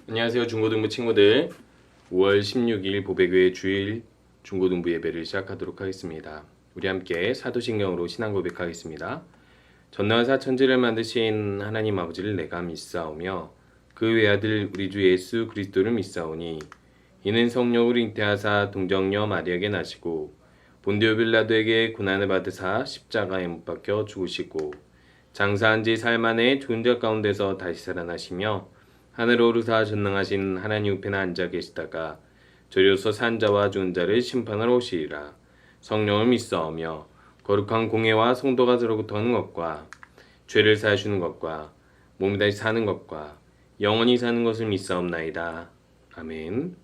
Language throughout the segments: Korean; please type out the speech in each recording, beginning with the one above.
안녕하세요 중고등부 친구들. 5월 16일 보배교회 주일 중고등부 예배를 시작하도록 하겠습니다. 우리 함께 사도신경으로 신앙 고백하겠습니다. 전능한 사천지를 만드신 하나님 아버지를 내가 믿사오며 그 외아들 우리 주 예수 그리스도를 믿사오니 이는 성령으로 잉태하사 동정녀 마리아에게 나시고 본디오 빌라도에게 고난을 받으사 십자가에 못 박혀 죽으시고 장사한 지 사흘 만에 죽은 자 가운데서 다시 살아나시며 하늘로 오르사 전능하신 하나님 우편에 앉아 계시다가 저리로서 산 자와 죽은 자를 심판하러 오시리라. 성령을 믿사오며 거룩한 공회와 성도가 들어부터 하는 것과 죄를 사하시는 것과 몸이 다시 사는 것과 영원히 사는 것을 믿사옵나이다. 아멘.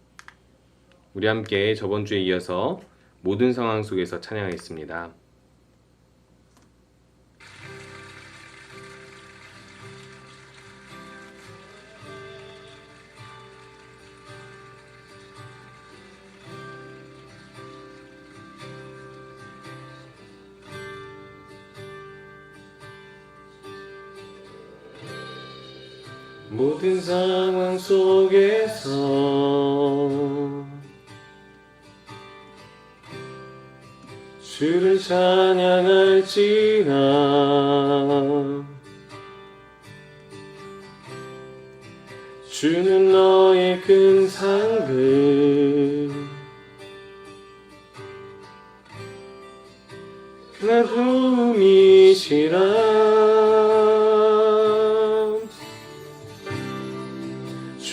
우리 함께 저번 주에 이어서 모든 상황 속에서 찬양하겠습니다. 모든 상황 속에서 주를 찬양할지라. 주는 너의 큰 상급 나 도움이시라.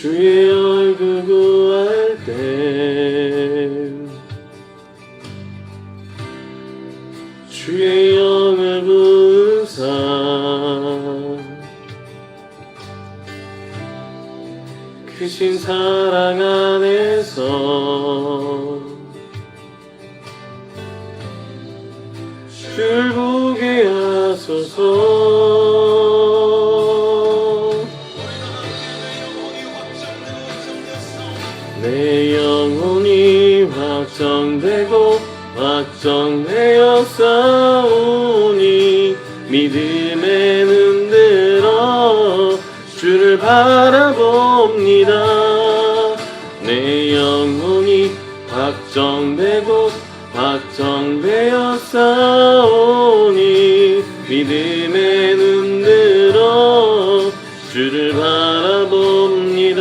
주의 얼굴 구할 때 주의 영을 부으사 크신 사랑 안에서 주를 보게 하소서. 내 영혼이 확정되어 싸우니 믿음에 눈들어 주를 바라봅니다. 내 영혼이 확정되어 싸우니 믿음에 눈들어 주를 바라봅니다.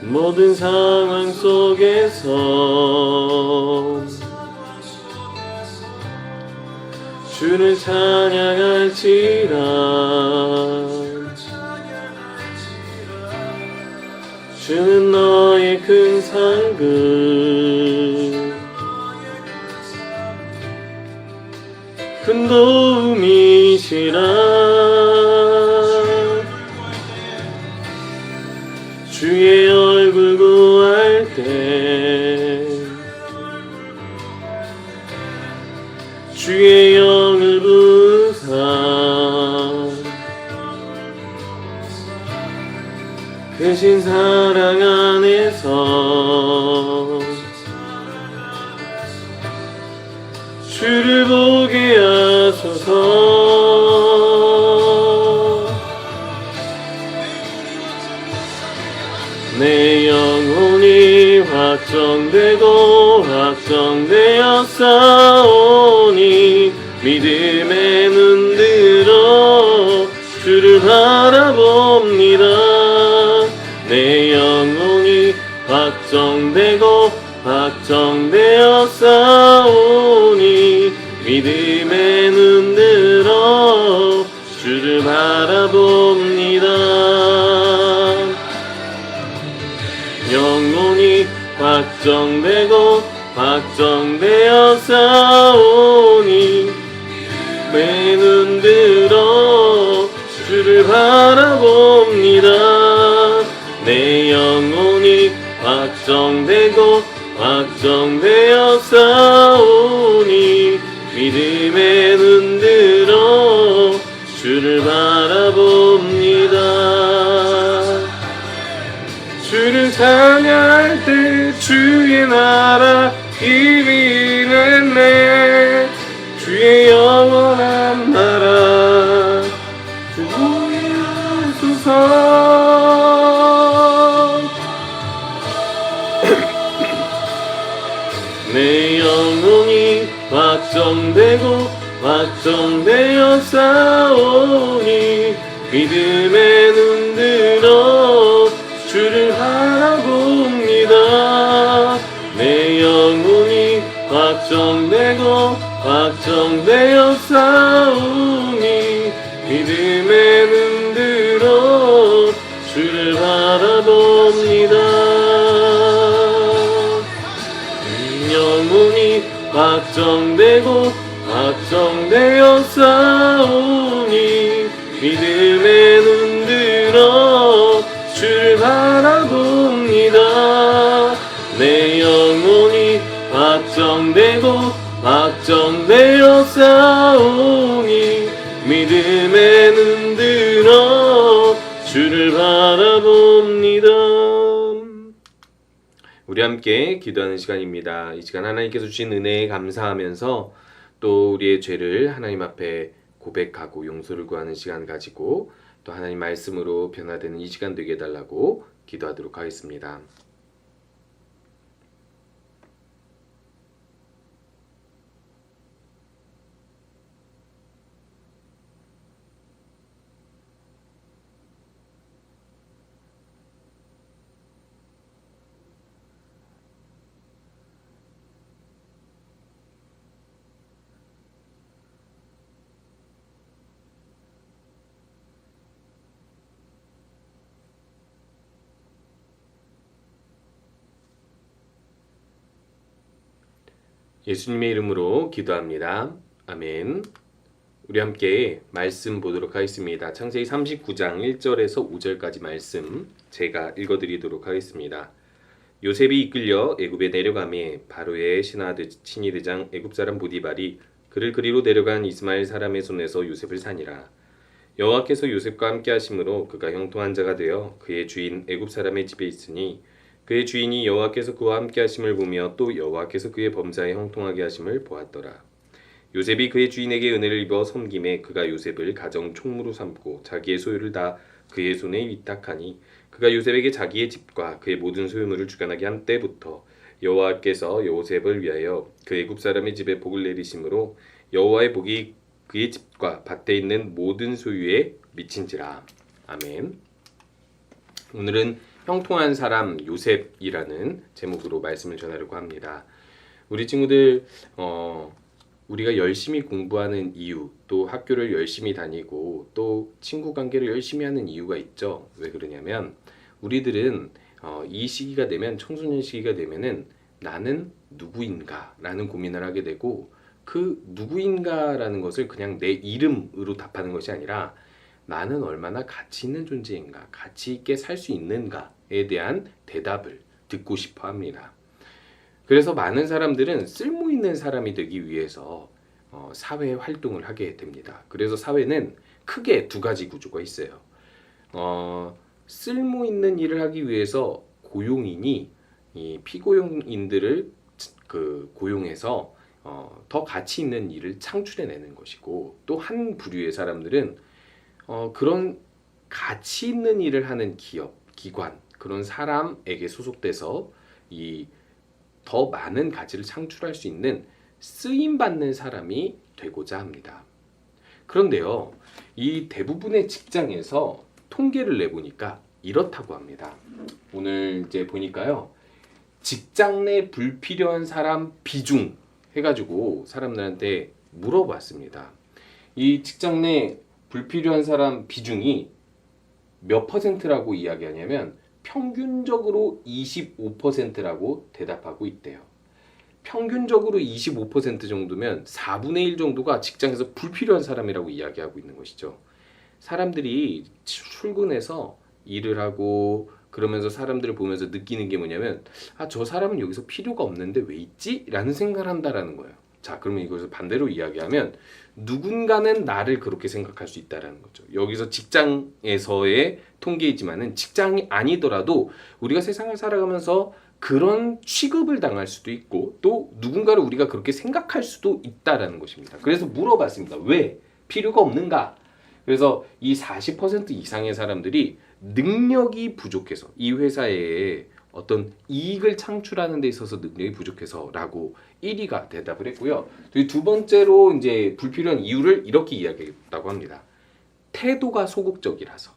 모든 상황 속에서 주를 찬양할지라. 주는 너의 큰 상급 큰 도움이시라. 주의 얼굴 구할 때 주의 영을 부으사 크신 사랑 안에서 주를 보게 하소서. 내 영혼이 확정되어 싸우니 믿음에 눈들어 주를 바라봅니다. 내 영혼이 확정되어 싸우니 믿음에 눈들어 주를 바라봅니다. 영혼이 확정되어 싸우니 내 눈들어 주를 바라봅니다. 내 영혼이 확정되어 싸우니 믿음에 눈들어 주를 바라봅니다. 주를 찬양할 때 주의 나라 이미 났네. 주의 확정되어 싸우니 믿음에 눈들어 주를 바라봅니다. 내 영혼이 확정되어 싸우니 믿음에 눈들어 주를 바라봅니다. 영혼이 확정되어 싸우니 믿음에 눈들어 주를 바라봅니다. 내 영혼이 확정되어 싸우니 믿음에 눈들어 주를 바라봅니다. 우리 함께 기도하는 시간입니다. 이 시간 하나님께서 주신 은혜에 감사하면서 또 우리의 죄를 하나님 앞에 고백하고 용서를 구하는 시간 가지고 또 하나님 말씀으로 변화되는 이 시간 되게 해달라고 기도하도록 하겠습니다. 예수님의 이름으로 기도합니다. 아멘. 우리 함께 말씀 보도록 하겠습니다. 창세기 39장 1절에서 5절까지 말씀 제가 읽어드리도록 하겠습니다. 요셉이 이끌려 애굽에 내려가매 바로의 친히 대장 애굽 사람 보디발이 그를 그리로 데려간 이스마엘 사람의 손에서 요셉을 사니라. 여호와께서 요셉과 함께 하심으로 그가 형통한 자가 되어 그의 주인 애굽 사람의 집에 있으니 그의 주인이 여호와께서 그와 함께 하심을 보며 또 여호와께서 그의 범사에 형통하게 하심을 보았더라. 요셉이 그의 주인에게 은혜를 입어 섬김에 그가 요셉을 가정 총무로 삼고 자기의 소유를 다 그의 손에 위탁하니 그가 요셉에게 자기의 집과 그의 모든 소유물을 주관하게 한 때부터 여호와께서 요셉을 위하여 그 애굽 사람의 집에 복을 내리심으로 여호와의 복이 그의 집과 밭에 있는 모든 소유에 미친지라. 아멘. 오늘은 형통한 사람 요셉이라는 제목으로 말씀을 전하려고 합니다. 우리 친구들 우리가 열심히 공부하는 이유, 또 학교를 열심히 다니고 또 친구 관계를 열심히 하는 이유가 있죠. 왜 그러냐면 우리들은 이 시기가 되면, 청소년 시기가 되면은 나는 누구인가 라는 고민을 하게 되고, 그 누구인가 라는 것을 그냥 내 이름으로 답하는 것이 아니라 나는 얼마나 가치 있는 존재인가, 가치 있게 살 수 있는가에 대한 대답을 듣고 싶어 합니다. 그래서 많은 사람들은 쓸모 있는 사람이 되기 위해서 사회 활동을 하게 됩니다. 그래서 사회는 크게 두 가지 구조가 있어요. 쓸모 있는 일을 하기 위해서 고용인이 이 피고용인들을 고용해서 더 가치 있는 일을 창출해내는 것이고, 또 한 부류의 사람들은 그런 가치 있는 일을 하는 기업, 기관, 그런 사람에게 소속돼서 이 더 많은 가치를 창출할 수 있는 쓰임받는 사람이 되고자 합니다. 그런데요, 이 대부분의 직장에서 통계를 내보니까 이렇다고 합니다. 오늘 이제 보니까요, 직장 내 불필요한 사람 비중 해가지고 사람들한테 물어봤습니다. 이 직장 내 불필요한 사람 비중이 몇 퍼센트라고 이야기하냐면 평균적으로 25%라고 대답하고 있대요. 평균적으로 25% 정도면 4분의 1 정도가 직장에서 불필요한 사람이라고 이야기하고 있는 것이죠. 사람들이 출근해서 일을 하고 그러면서 사람들을 보면서 느끼는 게 뭐냐면, 저 사람은 여기서 필요가 없는데 왜 있지? 라는 생각을 한다라는 거예요. 자, 그러면 이것을 반대로 이야기하면 누군가는 나를 그렇게 생각할 수 있다라는 거죠. 여기서 직장에서의 통계이지만은 직장이 아니더라도 우리가 세상을 살아가면서 그런 취급을 당할 수도 있고, 또 누군가를 우리가 그렇게 생각할 수도 있다라는 것입니다. 그래서 물어봤습니다. 왜 필요가 없는가? 그래서 이 40% 이상의 사람들이 능력이 부족해서, 이 회사에 어떤 이익을 창출하는 데 있어서 능력이 부족해서라고 1위가 대답을 했고요. 그리고 두 번째로 이제 불필요한 이유를 이렇게 이야기했다고 합니다. 태도가 소극적이라서.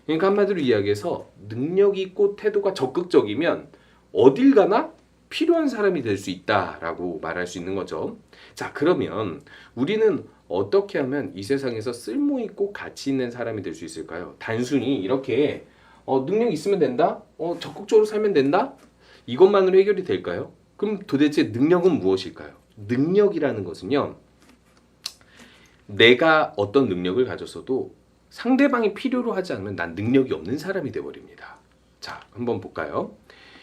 그러니까 한마디로 이야기해서 능력이 있고 태도가 적극적이면 어딜 가나 필요한 사람이 될 수 있다라고 말할 수 있는 거죠. 자, 그러면 우리는 어떻게 하면 이 세상에서 쓸모 있고 가치 있는 사람이 될 수 있을까요? 단순히 이렇게 능력 있으면 된다? 적극적으로 살면 된다? 이것만으로 해결이 될까요? 그럼 도대체 능력은 무엇일까요? 능력이라는 것은요, 내가 어떤 능력을 가졌어도 상대방이 필요로 하지 않으면 난 능력이 없는 사람이 돼버립니다. 자, 한번 볼까요?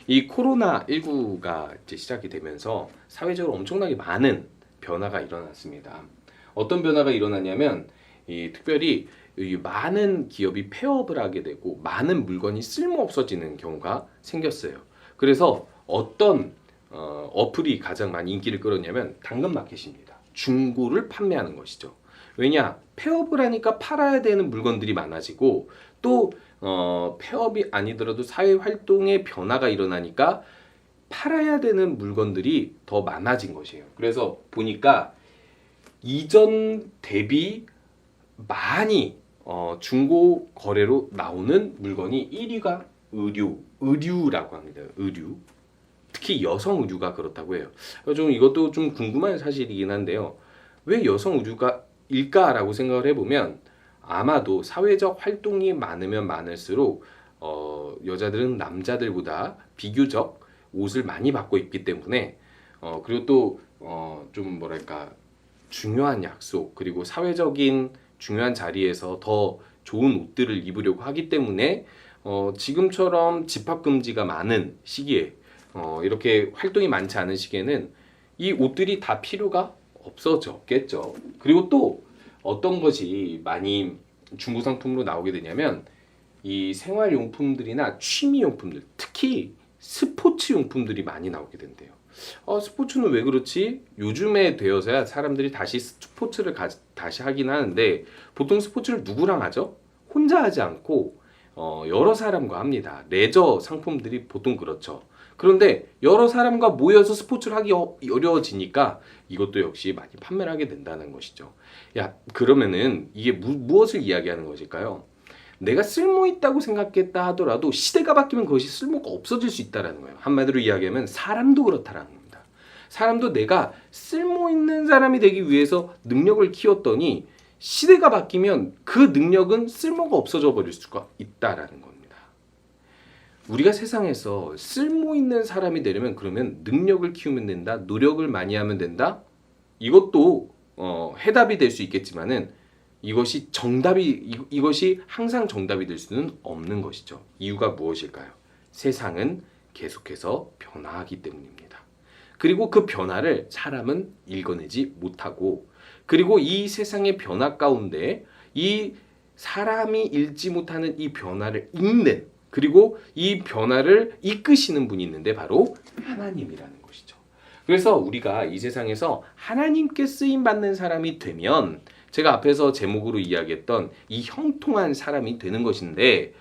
이 코로나19가 이제 시작이 되면서 사회적으로 엄청나게 많은 변화가 일어났습니다. 어떤 변화가 일어났냐면 특별히 이 많은 기업이 폐업을 하게 되고 많은 물건이 쓸모 없어지는 경우가 생겼어요. 그래서 어떤 어플이 가장 많이 인기를 끌었냐면 당근마켓입니다. 중고를 판매하는 것이죠. 왜냐? 폐업을 하니까 팔아야 되는 물건들이 많아지고 또 폐업이 아니더라도 사회활동의 변화가 일어나니까 팔아야 되는 물건들이 더 많아진 것이에요. 그래서 보니까 이전 대비 많이 중고 거래로 나오는 물건이 1위가 의류라고 합니다. 의류. 특히 여성 의류가 그렇다고 해요. 좀 이것도 좀 궁금한 사실이긴 한데요. 왜 여성 의류가 일까라고 생각을 해보면 아마도 사회적 활동이 많으면 많을수록 여자들은 남자들보다 비교적 옷을 많이 받고 있기 때문에 그리고 또 좀 뭐랄까 중요한 약속 그리고 사회적인 중요한 자리에서 더 좋은 옷들을 입으려고 하기 때문에 지금처럼 집합 금지가 많은 시기에 이렇게 활동이 많지 않은 시기에는 이 옷들이 다 필요가 없어졌겠죠. 그리고 또 어떤 것이 많이 중고 상품으로 나오게 되냐면 이 생활용품들이나 취미용품들, 특히 스포츠용품들이 많이 나오게 된대요. 스포츠는 왜 그렇지? 요즘에 되어서야 사람들이 다시 스포츠를 다시 하긴 하는데 보통 스포츠를 누구랑 하죠? 혼자 하지 않고 여러 사람과 합니다. 레저 상품들이 보통 그렇죠. 그런데 여러 사람과 모여서 스포츠를 하기 어려워지니까 이것도 역시 많이 판매를 하게 된다는 것이죠. 야, 그러면은 이게 무엇을 이야기하는 것일까요? 내가 쓸모 있다고 생각했다 하더라도 시대가 바뀌면 그것이 쓸모가 없어질 수 있다는 거예요. 한마디로 이야기하면 사람도 그렇다라는 겁니다. 사람도 내가 쓸모 있는 사람이 되기 위해서 능력을 키웠더니 시대가 바뀌면 그 능력은 쓸모가 없어져 버릴 수가 있다라는 겁니다. 우리가 세상에서 쓸모 있는 사람이 되려면 그러면 능력을 키우면 된다, 노력을 많이 하면 된다. 이것도 해답이 될 수 있겠지만은 이것이 이것이 항상 정답이 될 수는 없는 것이죠. 이유가 무엇일까요? 세상은 계속해서 변화하기 때문입니다. 그리고 그 변화를 사람은 읽어내지 못하고 그리고 이 세상의 변화 가운데 이 사람이 읽지 못하는 이 변화를 읽는 그리고 이 변화를 이끄시는 분이 있는데 바로 하나님이라는 것이죠. 그래서 우리가 이 세상에서 하나님께 쓰임 받는 사람이 되면 제가 앞에서 제목으로 이야기했던 이 형통한 사람이 되는 것인데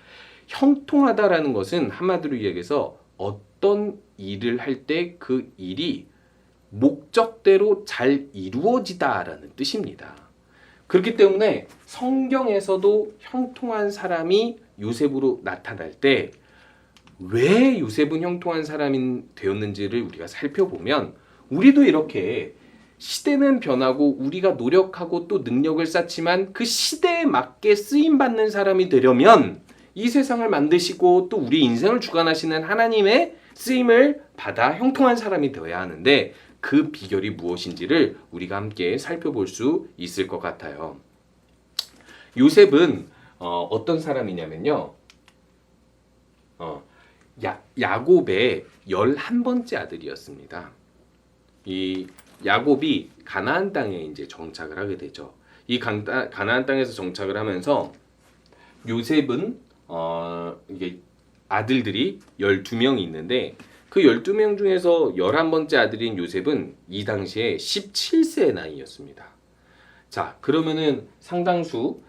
형통하다라는 것은 한마디로 이야기해서 어떤 일을 할 때 그 일이 목적대로 잘 이루어지다라는 뜻입니다. 그렇기 때문에 성경에서도 형통한 사람이 요셉으로 나타날 때 왜 요셉은 형통한 사람이 되었는지를 우리가 살펴보면 우리도 이렇게 시대는 변하고 우리가 노력하고 또 능력을 쌓지만 그 시대에 맞게 쓰임받는 사람이 되려면 이 세상을 만드시고 또 우리 인생을 주관하시는 하나님의 쓰임을 받아 형통한 사람이 되어야 하는데 그 비결이 무엇인지를 우리가 함께 살펴볼 수 있을 것 같아요. 요셉은 어떤 사람이냐면요. 야곱의 11번째 아들이었습니다. 이 야곱이 가나안 땅에 이제 정착을 하게 되죠. 이 가나안 땅에서 정착을 하면서 요셉은 이게 아들들이 12명이 있는데 그 12명 중에서 11번째 아들인 요셉은 이 당시에 17세의 나이였습니다. 자, 그러면은 상당수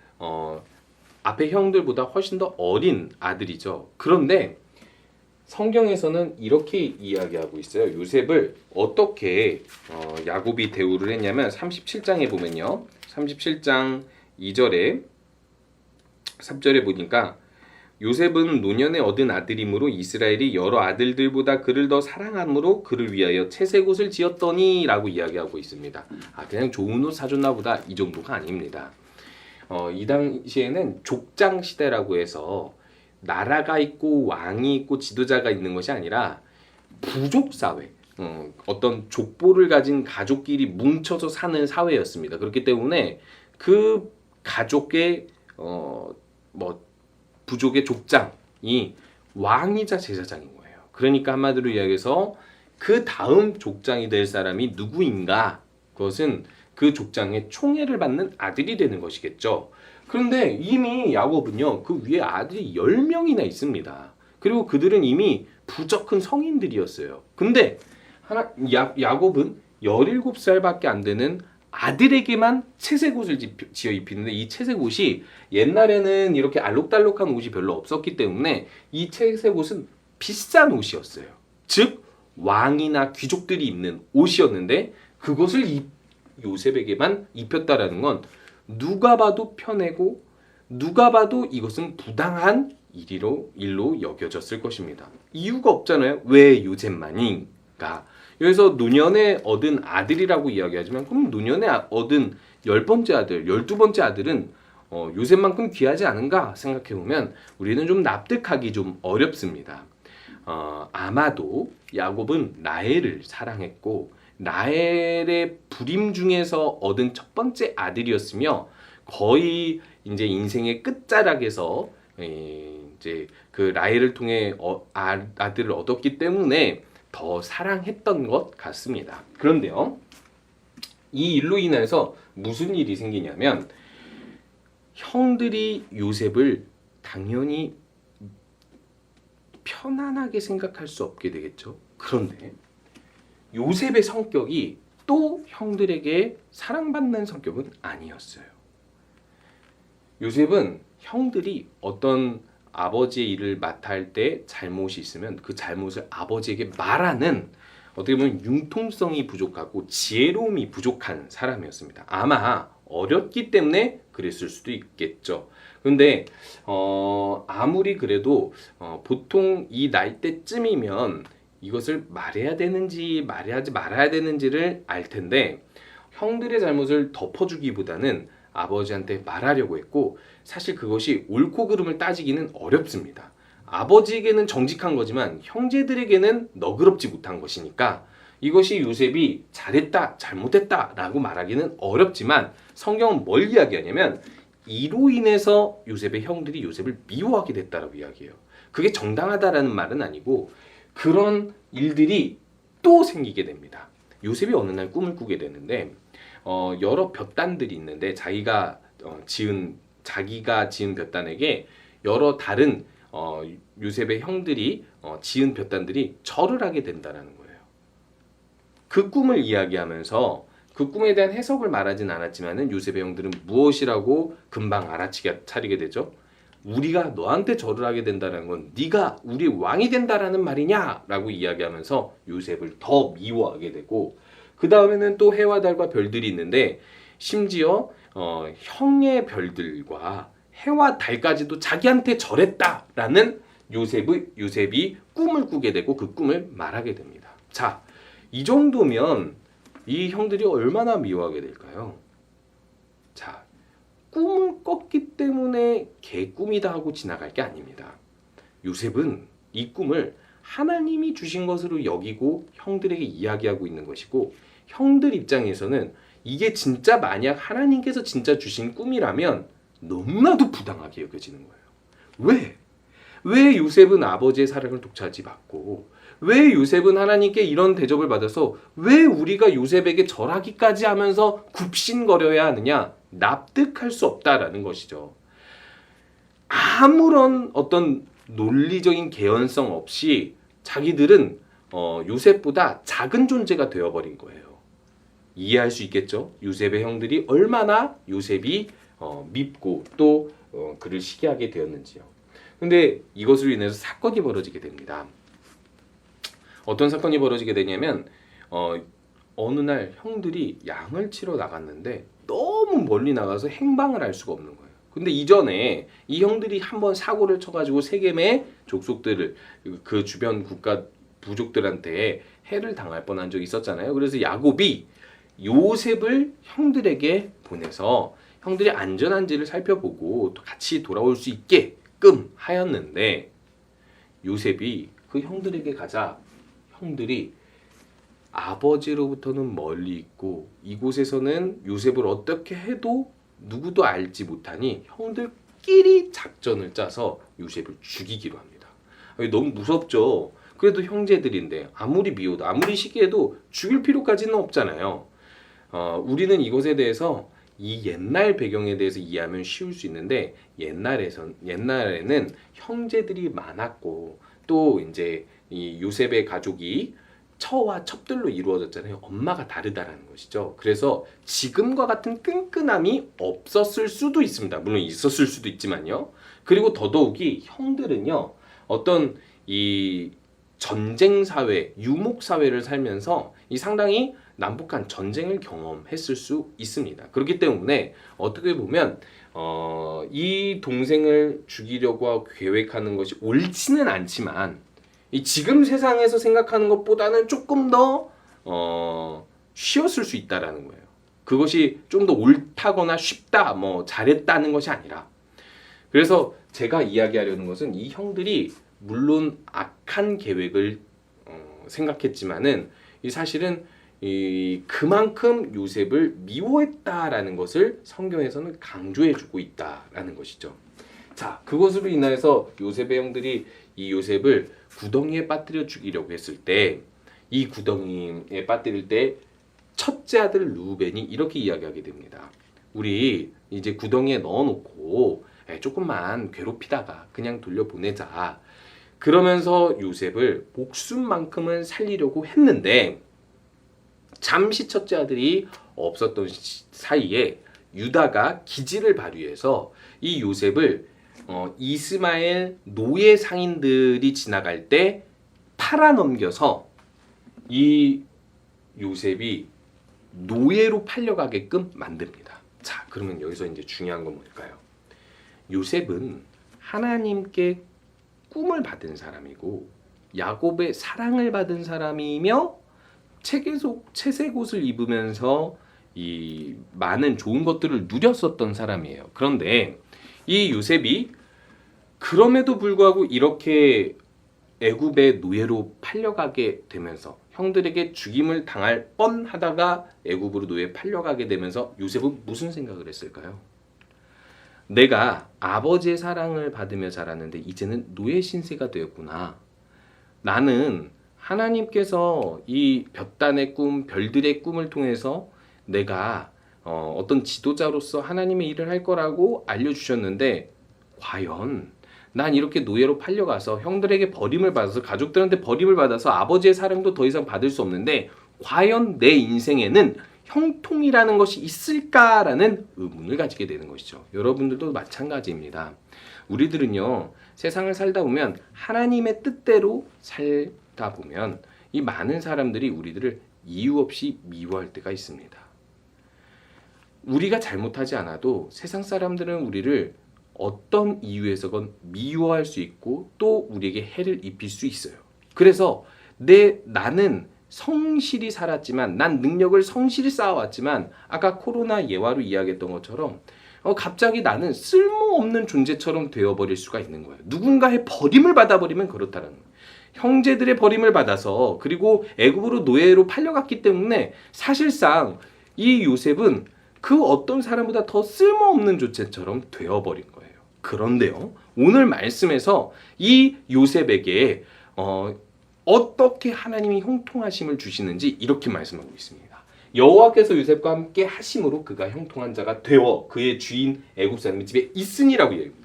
앞에 형들보다 훨씬 더 어린 아들이죠. 그런데 성경에서는 이렇게 이야기하고 있어요. 요셉을 어떻게 야곱이 대우를 했냐면 37장에 보면요. 37장 2절에 3절에 보니까 요셉은 노년에 얻은 아들이므로 이스라엘이 여러 아들들보다 그를 더 사랑함으로 그를 위하여 채색 옷을 지었더니 라고 이야기하고 있습니다. 그냥 좋은 옷 사줬나 보다 이 정도가 아닙니다. 이 당시에는 족장 시대라고 해서 나라가 있고 왕이 있고 지도자가 있는 것이 아니라 부족 사회, 어떤 족보를 가진 가족끼리 뭉쳐서 사는 사회였습니다. 그렇기 때문에 그 가족의 부족의 족장이 왕이자 제사장인 거예요. 그러니까 한마디로 이야기해서 그 다음 족장이 될 사람이 누구인가? 그것은 그 족장의 총애를 받는 아들이 되는 것이겠죠. 그런데 이미 야곱은요, 그 위에 아들이 10명이나 있습니다. 그리고 그들은 이미 부쩍 큰 성인들이었어요. 근데 야곱은 17살밖에 안 되는 아들에게만 채색 옷을 지어 입히는데 이 채색 옷이 옛날에는 이렇게 알록달록한 옷이 별로 없었기 때문에 이 채색 옷은 비싼 옷이었어요. 즉 왕이나 귀족들이 입는 옷이었는데 그것을 요셉에게만 입혔다라는 건 누가 봐도 편하고 누가 봐도 이것은 부당한 일로 여겨졌을 것입니다. 이유가 없잖아요. 왜 요셉만인가? 여기서 노년에 얻은 아들이라고 이야기하지만 그럼 노년에 얻은 10번째 아들, 12번째 아들은 요셉만큼 귀하지 않은가 생각해보면 우리는 좀 납득하기 좀 어렵습니다. 아마도 야곱은 라헬을 사랑했고 라헬의 부림 중에서 얻은 첫 번째 아들이었으며 거의 이제 인생의 끝자락에서 이제 그 라헬을 통해 아들을 얻었기 때문에 더 사랑했던 것 같습니다. 그런데요, 이 일로 인해서 무슨 일이 생기냐면 형들이 요셉을 당연히 편안하게 생각할 수 없게 되겠죠. 그런데 요셉의 성격이 또 형들에게 사랑받는 성격은 아니었어요. 요셉은 형들이 어떤 아버지의 일을 맡아 할 때 잘못이 있으면 그 잘못을 아버지에게 말하는 어떻게 보면 융통성이 부족하고 지혜로움이 부족한 사람이었습니다. 아마 어렸기 때문에 그랬을 수도 있겠죠. 그런데 아무리 그래도 보통 이 나이대쯤이면 이것을 말해야 되는지 말하지 말아야 되는지를 알 텐데 형들의 잘못을 덮어주기보다는 아버지한테 말하려고 했고 사실 그것이 옳고 그름을 따지기는 어렵습니다. 아버지에게는 정직한 거지만 형제들에게는 너그럽지 못한 것이니까 이것이 요셉이 잘했다 잘못했다 라고 말하기는 어렵지만 성경은 뭘 이야기하냐면 이로 인해서 요셉의 형들이 요셉을 미워하게 됐다라고 이야기해요. 그게 정당하다라는 말은 아니고 그런 일들이 또 생기게 됩니다. 요셉이 어느 날 꿈을 꾸게 되는데 여러 볕단들이 있는데 자기가 지은 볕단에게 여러 다른 요셉의 형들이 지은 볕단들이 절을 하게 된다는 거예요. 그 꿈을 이야기하면서 그 꿈에 대한 해석을 말하진 않았지만은 요셉의 형들은 무엇이라고 금방 알아차리게 되죠. 우리가 너한테 절을 하게 된다는 건 네가 우리 왕이 된다라는 말이냐? 라고 이야기하면서 요셉을 더 미워하게 되고 그 다음에는 또 해와 달과 별들이 있는데 심지어 형의 별들과 해와 달까지도 자기한테 절했다라는 요셉이 꿈을 꾸게 되고 그 꿈을 말하게 됩니다. 자, 이 정도면 이 형들이 얼마나 미워하게 될까요? 자, 꿈을 꿨기 때문에 개꿈이다 하고 지나갈 게 아닙니다. 요셉은 이 꿈을 하나님이 주신 것으로 여기고 형들에게 이야기하고 있는 것이고 형들 입장에서는 이게 진짜 만약 하나님께서 진짜 주신 꿈이라면 너무나도 부당하게 여겨지는 거예요. 왜 요셉은 아버지의 사랑을 독차지 받고 왜 요셉은 하나님께 이런 대접을 받아서 왜 우리가 요셉에게 절하기까지 하면서 굽신거려야 하느냐? 납득할 수 없다라는 것이죠. 아무런 어떤 논리적인 개연성 없이 자기들은 요셉보다 작은 존재가 되어버린 거예요. 이해할 수 있겠죠? 요셉의 형들이 얼마나 요셉이 밉고 또 그를 시기하게 되었는지요. 근데 이것으로 인해서 사건이 벌어지게 됩니다. 어떤 사건이 벌어지게 되냐면 어느 날 형들이 양을 치러 나갔는데 너무 멀리 나가서 행방을 알 수가 없는 거예요. 근데 이전에 이 형들이 한번 사고를 쳐가지고 세겜의 족속들을 그 주변 국가 부족들한테 해를 당할 뻔한 적이 있었잖아요. 그래서 야곱이 요셉을 형들에게 보내서 형들이 안전한지를 살펴보고 같이 돌아올 수 있게끔 하였는데 요셉이 그 형들에게 가자 형들이 아버지로부터는 멀리 있고 이곳에서는 요셉을 어떻게 해도 누구도 알지 못하니 형들끼리 작전을 짜서 요셉을 죽이기로 합니다. 너무 무섭죠. 그래도 형제들인데 아무리 미워도 아무리 시기해도 죽일 필요까지는 없잖아요. 우리는 이것에 대해서 이 옛날 배경에 대해서 이해하면 쉬울 수 있는데 옛날에는 형제들이 많았고 또 이제 이 요셉의 가족이 처와 첩들로 이루어졌잖아요. 엄마가 다르다라는 것이죠. 그래서 지금과 같은 끈끈함이 없었을 수도 있습니다. 물론 있었을 수도 있지만요. 그리고 더더욱이 형들은요. 어떤 이 전쟁 사회, 유목 사회를 살면서 이 상당히 남북한 전쟁을 경험했을 수 있습니다. 그렇기 때문에 어떻게 보면 이 동생을 죽이려고 계획하는 것이 옳지는 않지만 이 지금 세상에서 생각하는 것보다는 조금 더 쉬웠을 수 있다라는 거예요. 그것이 좀 더 옳다거나 쉽다, 뭐 잘했다는 것이 아니라. 그래서 제가 이야기하려는 것은 이 형들이 물론 악한 계획을 생각했지만은 이 사실은 그만큼 요셉을 미워했다라는 것을 성경에서는 강조해주고 있다라는 것이죠. 자, 그것으로 인해서 요셉의 형들이 이 요셉을 구덩이에 빠뜨려 죽이려고 했을 때 이 구덩이에 빠뜨릴 때 첫째 아들 루벤이 이렇게 이야기하게 됩니다. 우리 이제 구덩이에 넣어놓고 조금만 괴롭히다가 그냥 돌려보내자. 그러면서 요셉을 목숨만큼은 살리려고 했는데 잠시 첫째 아들이 없었던 사이에 유다가 기지를 발휘해서 이 요셉을 이스마엘 노예 상인들이 지나갈 때 팔아넘겨서 이 요셉이 노예로 팔려가게끔 만듭니다. 자, 그러면 여기서 이제 중요한 건 뭘까요? 요셉은 하나님께 꿈을 받은 사람이고 야곱의 사랑을 받은 사람이며 채색 옷을 입으면서 이 많은 좋은 것들을 누렸었던 사람이에요. 그런데 이 요셉이 그럼에도 불구하고 이렇게 애굽의 노예로 팔려가게 되면서 형들에게 죽임을 당할 뻔하다가 애굽으로 노예 팔려가게 되면서 요셉은 무슨 생각을 했을까요? 내가 아버지의 사랑을 받으며 자랐는데 이제는 노예 신세가 되었구나. 나는 하나님께서 이 볕단의 꿈, 별들의 꿈을 통해서 내가 어떤 지도자로서 하나님의 일을 할 거라고 알려주셨는데 과연 난 이렇게 노예로 팔려가서 형들에게 버림을 받아서 가족들한테 버림을 받아서 아버지의 사랑도 더 이상 받을 수 없는데 과연 내 인생에는 형통이라는 것이 있을까라는 의문을 가지게 되는 것이죠. 여러분들도 마찬가지입니다. 우리들은요 세상을 살다 보면 하나님의 뜻대로 살다 보면 이 많은 사람들이 우리들을 이유 없이 미워할 때가 있습니다. 우리가 잘못하지 않아도 세상 사람들은 우리를 어떤 이유에서건 미워할 수 있고 또 우리에게 해를 입힐 수 있어요. 그래서 나는 성실히 살았지만 난 능력을 성실히 쌓아왔지만 아까 코로나 예화로 이야기했던 것처럼 갑자기 나는 쓸모없는 존재처럼 되어버릴 수가 있는 거예요. 누군가의 버림을 받아버리면 그렇다는 거예요. 형제들의 버림을 받아서 그리고 애굽으로 노예로 팔려갔기 때문에 사실상 이 요셉은 그 어떤 사람보다 더 쓸모없는 존재처럼 되어버린 거예요. 그런데요, 오늘 말씀에서 이 요셉에게 어떻게 하나님이 형통하심을 주시는지 이렇게 말씀하고 있습니다. 여호와께서 요셉과 함께 하심으로 그가 형통한 자가 되어 그의 주인 애굽 사람의 집에 있으니라고 얘기합니다.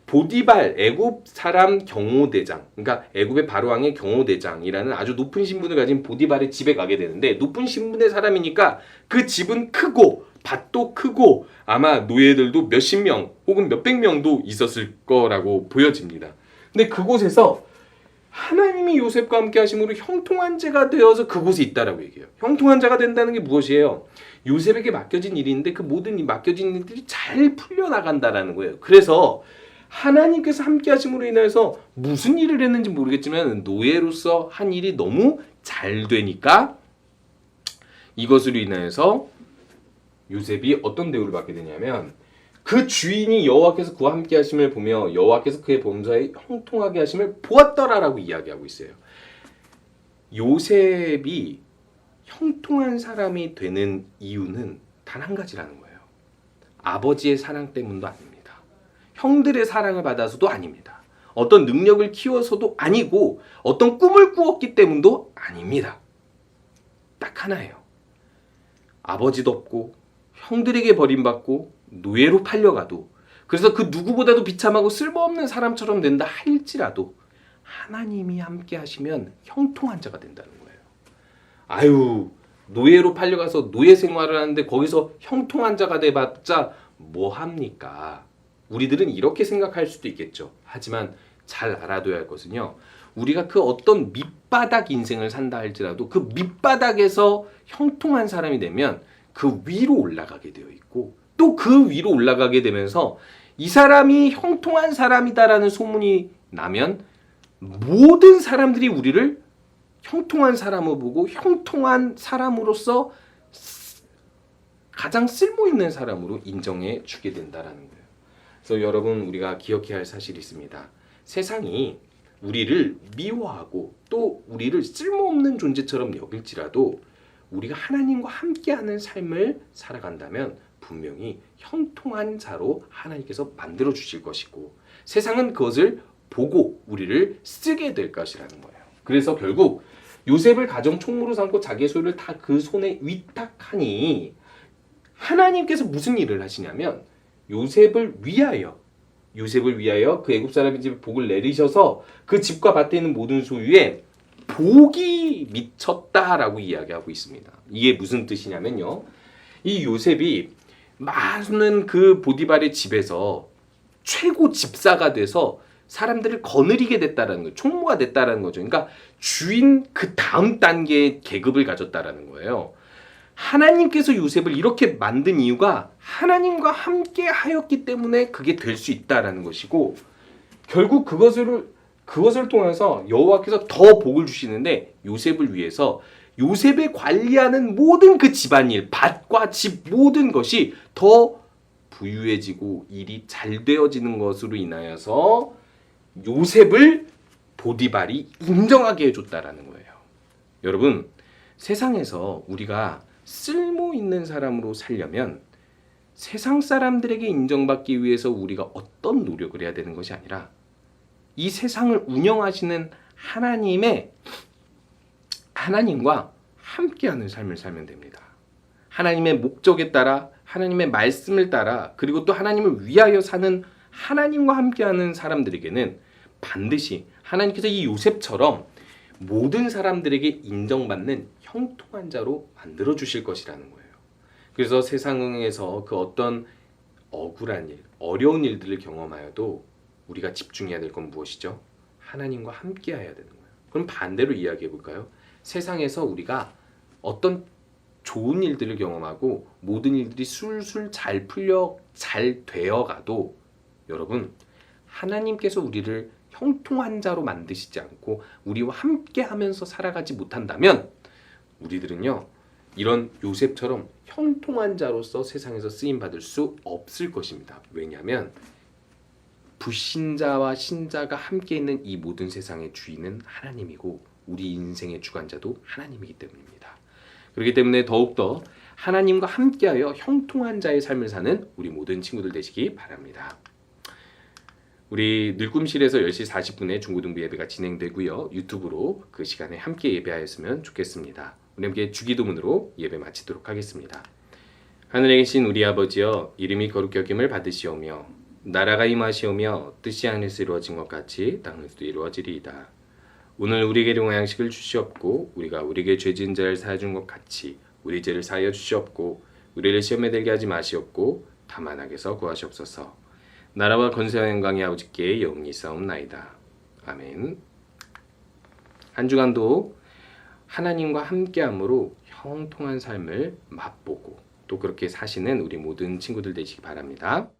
보디발 애굽 사람 경호대장, 그러니까 애굽의 바로왕의 경호대장이라는 아주 높은 신분을 가진 보디발의 집에 가게 되는데 높은 신분의 사람이니까 그 집은 크고 밭도 크고 아마 노예들도 몇십 명 혹은 몇백 명도 있었을 거라고 보여집니다. 근데 그곳에서 하나님이 요셉과 함께 하심으로 형통한 자가 되어서 그곳에 있다라고 얘기해요. 형통한 자가 된다는 게 무엇이에요? 요셉에게 맡겨진 일인데 그 모든 이 맡겨진 일들이 잘 풀려나간다라는 거예요. 그래서 하나님께서 함께 하심으로 인해서 무슨 일을 했는지 모르겠지만 노예로서 한 일이 너무 잘 되니까 이것으로 인해서 요셉이 어떤 대우를 받게 되냐면 그 주인이 여호와께서 그와 함께 하심을 보며 여호와께서 그의 범사에 형통하게 하심을 보았더라라고 이야기하고 있어요. 요셉이 형통한 사람이 되는 이유는 단 한 가지라는 거예요. 아버지의 사랑 때문도 아닙니다. 형들의 사랑을 받아서도 아닙니다. 어떤 능력을 키워서도 아니고 어떤 꿈을 꾸었기 때문도 아닙니다. 딱 하나예요. 아버지도 없고 형들에게 버림받고 노예로 팔려가도 그래서 그 누구보다도 비참하고 쓸모없는 사람처럼 된다 할지라도 하나님이 함께 하시면 형통한 자가 된다는 거예요. 아유, 노예로 팔려가서 노예 생활을 하는데 거기서 형통한 자가 돼봤자 뭐합니까? 우리들은 이렇게 생각할 수도 있겠죠. 하지만 잘 알아둬야 할 것은요. 우리가 그 어떤 밑바닥 인생을 산다 할지라도 그 밑바닥에서 형통한 사람이 되면 그 위로 올라가게 되어 있고 또 그 위로 올라가게 되면서 이 사람이 형통한 사람이다라는 소문이 나면 모든 사람들이 우리를 형통한 사람을 보고 형통한 사람으로서 가장 쓸모있는 사람으로 인정해 주게 된다라는 거예요. 그래서 여러분 우리가 기억해야 할 사실이 있습니다. 세상이 우리를 미워하고 또 우리를 쓸모없는 존재처럼 여길지라도 우리가 하나님과 함께하는 삶을 살아간다면 분명히 형통한 자로 하나님께서 만들어 주실 것이고 세상은 그것을 보고 우리를 쓰게 될 것이라는 거예요. 그래서 결국 요셉을 가정 총무로 삼고 자기의 소유를 다 그 손에 위탁하니 하나님께서 무슨 일을 하시냐면 요셉을 위하여 그 애굽 사람의 집에 복을 내리셔서 그 집과 밭에 있는 모든 소유에 복이 미쳤다라고 이야기하고 있습니다. 이게 무슨 뜻이냐면요. 이 요셉이 많은 그 보디발의 집에서 최고 집사가 돼서 사람들을 거느리게 됐다라는 거예요. 총무가 됐다라는 거죠. 그러니까 주인 그 다음 단계의 계급을 가졌다라는 거예요. 하나님께서 요셉을 이렇게 만든 이유가 하나님과 함께 하였기 때문에 그게 될 수 있다라는 것이고 결국 그것을 통해서 여호와께서 더 복을 주시는데 요셉을 위해서 요셉에 관리하는 모든 그 집안일, 밭과 집 모든 것이 더 부유해지고 일이 잘 되어지는 것으로 인하여서 요셉을 보디발이 인정하게 해줬다라는 거예요. 여러분, 세상에서 우리가 쓸모 있는 사람으로 살려면 세상 사람들에게 인정받기 위해서 우리가 어떤 노력을 해야 되는 것이 아니라 이 세상을 운영하시는 하나님과 함께하는 삶을 살면 됩니다. 하나님의 목적에 따라 하나님의 말씀을 따라 그리고 또 하나님을 위하여 사는 하나님과 함께하는 사람들에게는 반드시 하나님께서 이 요셉처럼 모든 사람들에게 인정받는 형통한 자로 만들어 주실 것이라는 거예요. 그래서 세상에서 그 어떤 억울한 일, 어려운 일들을 경험하여도 우리가 집중해야 될 건 무엇이죠? 하나님과 함께 해야 되는 거예요. 그럼 반대로 이야기해 볼까요? 세상에서 우리가 어떤 좋은 일들을 경험하고 모든 일들이 술술 잘 풀려 잘 되어가도 여러분 하나님께서 우리를 형통한 자로 만드시지 않고 우리와 함께 하면서 살아가지 못한다면 우리들은요 이런 요셉처럼 형통한 자로서 세상에서 쓰임받을 수 없을 것입니다. 왜냐하면 불신자와 신자가 함께 있는 이 모든 세상의 주인은 하나님이고 우리 인생의 주관자도 하나님이기 때문입니다. 그렇기 때문에 더욱더 하나님과 함께하여 형통한 자의 삶을 사는 우리 모든 친구들 되시기 바랍니다. 우리 늙음실에서 10시 40분에 중고등부 예배가 진행되고요. 유튜브로 그 시간에 함께 예배하였으면 좋겠습니다. 우리 함께 주기도문으로 예배 마치도록 하겠습니다. 하늘에 계신 우리 아버지여 이름이 거룩히 여김을 받으시오며 나라가 임하시오며 뜻이 하늘에서 이루어진 것 같이 땅에서도 이루어지리이다. 오늘 우리에게 일용할 양식을 주시옵고 우리가 우리에게 죄 지은 자를 사하여 준 것 같이 우리 죄를 사하여 주시옵고 우리를 시험에 들게 하지 마시옵고 다만 악에서 구하시옵소서. 나라와 권세와 영광이 아버지께 영원히 있사옵나이다. 아멘. 한 주간도 하나님과 함께함으로 형통한 삶을 맛보고 또 그렇게 사시는 우리 모든 친구들 되시기 바랍니다.